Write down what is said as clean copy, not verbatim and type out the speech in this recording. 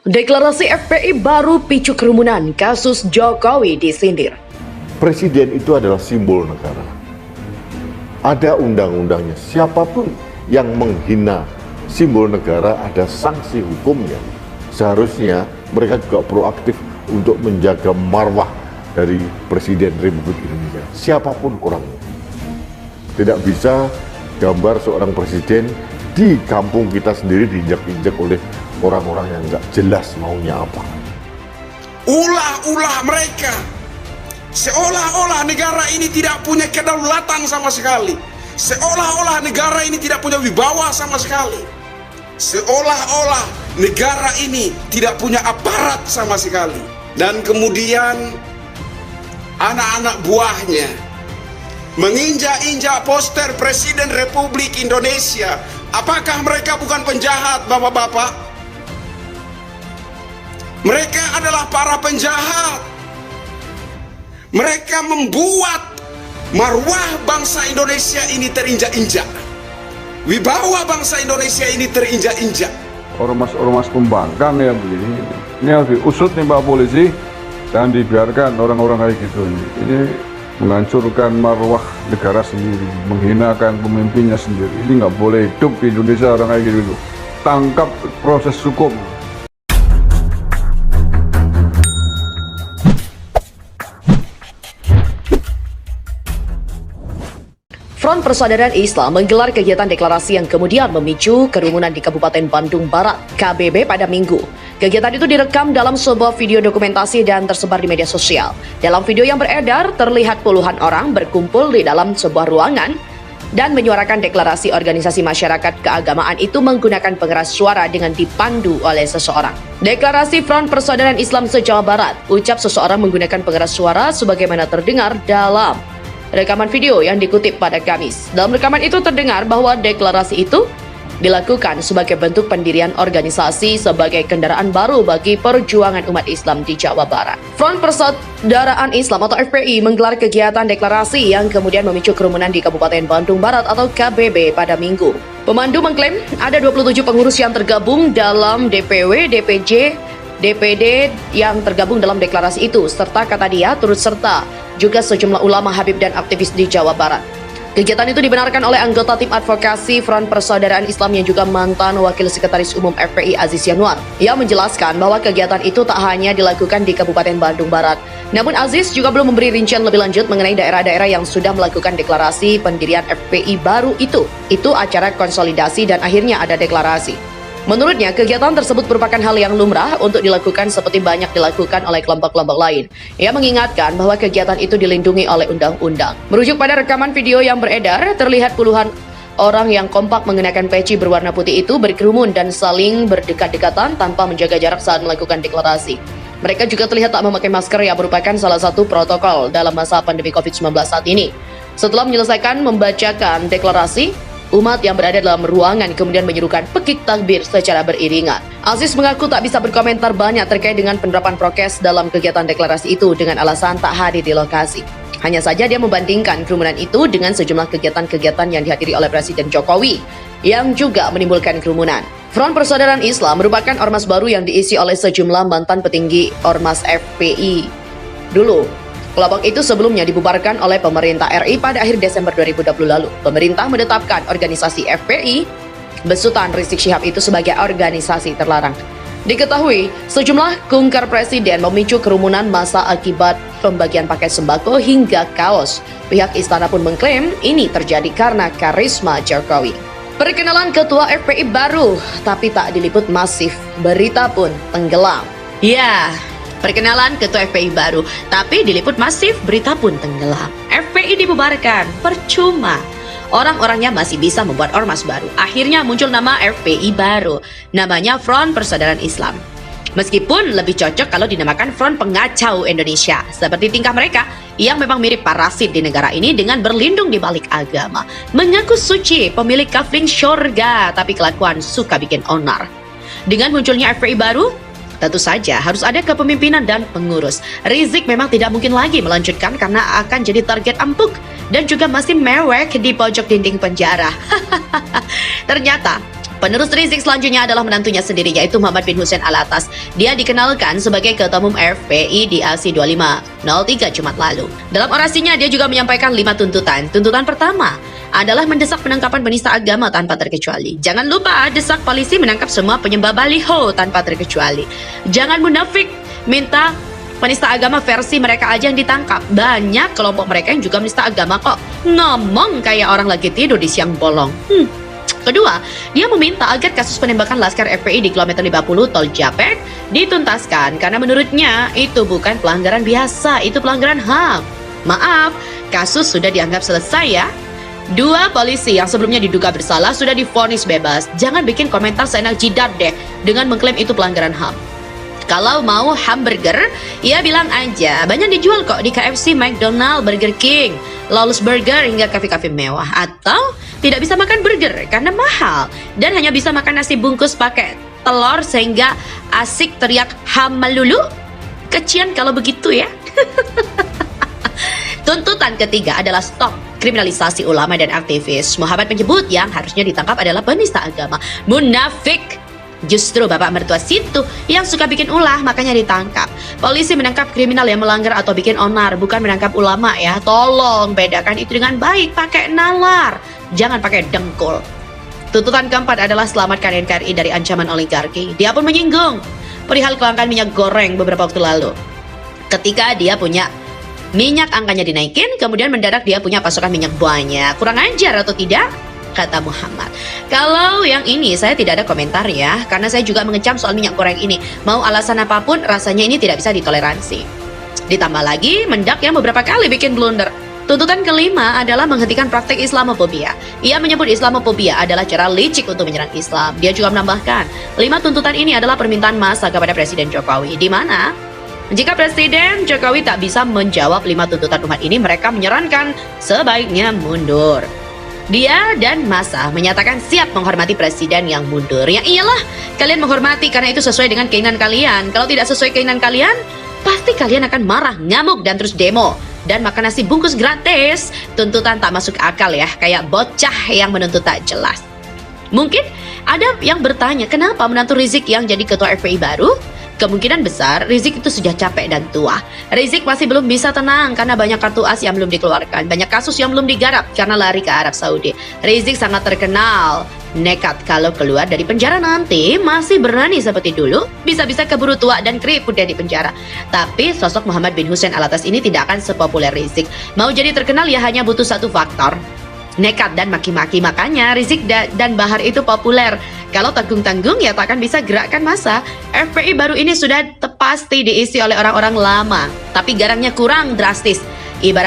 Deklarasi FPI baru picu kerumunan, kasus Jokowi disindir. Presiden itu adalah simbol negara. Ada undang-undangnya. Siapapun yang menghina simbol negara ada sanksi hukumnya. Seharusnya mereka juga proaktif untuk menjaga marwah dari Presiden Republik Indonesia. Siapapun orangnya. Tidak bisa gambar seorang presiden di kampung kita sendiri diinjak-injak oleh orang-orang yang nggak jelas maunya apa. Ulah-ulah mereka seolah-olah negara ini tidak punya kedaulatan sama sekali, seolah-olah negara ini tidak punya wibawa sama sekali, seolah-olah negara ini tidak punya aparat sama sekali. Dan kemudian anak-anak buahnya menginjak-injak poster Presiden Republik Indonesia. Apakah mereka bukan penjahat, bapak-bapak? Mereka adalah para penjahat. Mereka membuat marwah bangsa Indonesia ini terinjak-injak. Wibawa bangsa Indonesia ini terinjak-injak. Ormas-ormas pembangkang ya begini. Ini harus diusut nih Pak Polisi. Jangan dibiarkan orang-orang kayak gitu. Ini menghancurkan marwah negara sendiri, menghinakan pemimpinnya sendiri. Ini nggak boleh hidup di Indonesia orang kayak gitu. Tangkap proses hukum. Front Persaudaraan Islam menggelar kegiatan deklarasi yang kemudian memicu kerumunan di Kabupaten Bandung Barat, KBB, pada Minggu. Kegiatan itu direkam dalam sebuah video dokumentasi dan tersebar di media sosial. Dalam video yang beredar, terlihat puluhan orang berkumpul di dalam sebuah ruangan dan menyuarakan deklarasi organisasi masyarakat keagamaan itu menggunakan pengeras suara dengan dipandu oleh seseorang. Deklarasi Front Persaudaraan Islam se-Jawa Barat, ucap seseorang menggunakan pengeras suara sebagaimana terdengar dalam rekaman video yang dikutip pada Kamis. Dalam rekaman itu terdengar bahwa deklarasi itu dilakukan sebagai bentuk pendirian organisasi sebagai kendaraan baru bagi perjuangan umat Islam di Jawa Barat. Front Persaudaraan Islam atau FPI menggelar kegiatan deklarasi yang kemudian memicu kerumunan di Kabupaten Bandung Barat atau KBB pada Minggu. Pemandu mengklaim ada 27 pengurus yang tergabung dalam DPW, DPJ, DPD yang tergabung dalam deklarasi itu, serta kata dia turut serta juga sejumlah ulama, habib, dan aktivis di Jawa Barat. Kegiatan itu dibenarkan oleh anggota tim advokasi Front Persaudaraan Islam yang juga mantan Wakil Sekretaris Umum FPI Aziz Yanuar. Ia menjelaskan bahwa kegiatan itu tak hanya dilakukan di Kabupaten Bandung Barat. Namun Aziz juga belum memberi rincian lebih lanjut mengenai daerah-daerah yang sudah melakukan deklarasi pendirian FPI baru itu. Itu acara konsolidasi dan akhirnya ada deklarasi. Menurutnya, kegiatan tersebut merupakan hal yang lumrah untuk dilakukan seperti banyak dilakukan oleh kelompok-kelompok lain. Ia mengingatkan bahwa kegiatan itu dilindungi oleh undang-undang. Merujuk pada rekaman video yang beredar, terlihat puluhan orang yang kompak mengenakan peci berwarna putih itu berkerumun dan saling berdekat-dekatan tanpa menjaga jarak saat melakukan deklarasi. Mereka juga terlihat tak memakai masker yang merupakan salah satu protokol dalam masa pandemi COVID-19 saat ini. Setelah menyelesaikan membacakan deklarasi, umat yang berada dalam ruangan kemudian menyerukan pekik takbir secara beriringan. Aziz mengaku tak bisa berkomentar banyak terkait dengan penerapan prokes dalam kegiatan deklarasi itu dengan alasan tak hadir di lokasi. Hanya saja dia membandingkan kerumunan itu dengan sejumlah kegiatan-kegiatan yang dihadiri oleh Presiden Jokowi yang juga menimbulkan kerumunan. Front Persaudaraan Islam merupakan ormas baru yang diisi oleh sejumlah mantan petinggi ormas FPI dulu. Kelompok itu sebelumnya dibubarkan oleh pemerintah RI pada akhir Desember 2020 lalu. Pemerintah menetapkan organisasi FPI besutan Rizik Syihab itu sebagai organisasi terlarang. Diketahui, sejumlah kunker presiden memicu kerumunan massa akibat pembagian paket sembako hingga kaos. Pihak istana pun mengklaim ini terjadi karena karisma Jokowi. Perkenalan ketua FPI baru, tapi tak diliput masif. Berita pun tenggelam. Ya, perkenalan ketua FPI baru, tapi diliput masif, berita pun tenggelam. FPI dibubarkan, percuma. Orang-orangnya masih bisa membuat ormas baru. Akhirnya muncul nama FPI baru. Namanya Front Persaudaraan Islam. Meskipun lebih cocok kalau dinamakan Front Pengacau Indonesia. Seperti tingkah mereka yang memang mirip parasit di negara ini dengan berlindung di balik agama. Mengaku suci, pemilik kafling syurga, tapi kelakuan suka bikin onar. Dengan munculnya FPI baru, tentu saja harus ada kepemimpinan dan pengurus. Rizik memang tidak mungkin lagi melanjutkan karena akan jadi target empuk dan juga masih mewek di pojok dinding penjara. Ternyata Penerus Rizik selanjutnya adalah menantunya sendiri, yaitu Muhammad bin Hussein Alatas. Dia dikenalkan sebagai Ketua Umum FPI di aksi 2503 Jumat lalu. Dalam orasinya, dia juga menyampaikan 5 tuntutan. Tuntutan pertama adalah mendesak penangkapan penista agama tanpa terkecuali. Jangan lupa desak polisi menangkap semua penyembah baliho tanpa terkecuali. Jangan munafik, minta penista agama versi mereka aja yang ditangkap. Banyak kelompok mereka yang juga menista agama kok. Ngomong kayak orang lagi tidur di siang bolong. Kedua, dia meminta agar kasus penembakan Laskar FPI di kilometer 50 Tol Japek dituntaskan karena menurutnya itu bukan pelanggaran biasa, itu pelanggaran HAM. Maaf, kasus sudah dianggap selesai ya. 2 polisi yang sebelumnya diduga bersalah sudah divonis bebas. Jangan bikin komentar seenak jidat deh dengan mengklaim itu pelanggaran HAM. Kalau mau hamburger, ya bilang aja. Banyak dijual kok di KFC, McDonald, Burger King, Lawless Burger, hingga kafe-kafe mewah. Atau tidak bisa makan burger karena mahal dan hanya bisa makan nasi bungkus pakai telur sehingga asik teriak HAM melulu. Kecian kalau begitu ya. Tuntutan ketiga adalah stop kriminalisasi ulama dan aktivis. Muhammad menyebut yang harusnya ditangkap adalah penista agama. Munafik. Justru bapak mertua situ yang suka bikin ulah, makanya ditangkap. Polisi menangkap kriminal yang melanggar atau bikin onar, bukan menangkap ulama ya. Tolong bedakan itu dengan baik, pakai nalar, jangan pakai dengkul. Tuntutan keempat adalah selamatkan NKRI dari ancaman oligarki. Dia pun menyinggung perihal kelangkaan minyak goreng beberapa waktu lalu. Ketika dia punya minyak angkanya dinaikin, kemudian mendadak dia punya pasokan minyak banyak. Kurang ajar atau tidak? Kata Muhammad. Kalau yang ini saya tidak ada komentar ya, karena saya juga mengecam soal minyak goreng ini. Mau alasan apapun, rasanya ini tidak bisa ditoleransi. Ditambah lagi, mendak yang beberapa kali bikin blunder. Tuntutan kelima adalah menghentikan praktek Islamofobia. Ia menyebut Islamofobia adalah cara licik untuk menyerang Islam. Dia juga menambahkan, 5 tuntutan ini adalah permintaan massa kepada Presiden Jokowi, di mana jika Presiden Jokowi tak bisa menjawab 5 tuntutan umat ini, mereka menyarankan sebaiknya mundur. Dia dan massa menyatakan siap menghormati presiden yang mundur. Ya iyalah, kalian menghormati karena itu sesuai dengan keinginan kalian. Kalau tidak sesuai keinginan kalian, pasti kalian akan marah, ngamuk, dan terus demo. Dan makan nasi bungkus gratis. Tuntutan tak masuk akal ya, kayak bocah yang menuntut tak jelas. Mungkin ada yang bertanya, kenapa menantu Rizik yang jadi ketua FPI baru? Kemungkinan besar Rizik itu sudah capek dan tua. Rizik masih belum bisa tenang karena banyak kartu as yang belum dikeluarkan, banyak kasus yang belum digarap karena lari ke Arab Saudi. Rizik sangat terkenal nekat, kalau keluar dari penjara nanti masih berani seperti dulu, bisa-bisa keburu tua dan keriput di penjara. Tapi sosok Muhammad bin Hussein Alatas ini tidak akan sepopuler Rizik. Mau jadi terkenal ya hanya butuh satu faktor, nekat dan maki-maki. Makanya Rizik dan Bahar itu populer. Kalau tanggung-tanggung ya tak akan bisa gerakkan massa. FPI baru ini sudah pasti diisi oleh orang-orang lama, tapi garangnya kurang drastis. Ibarat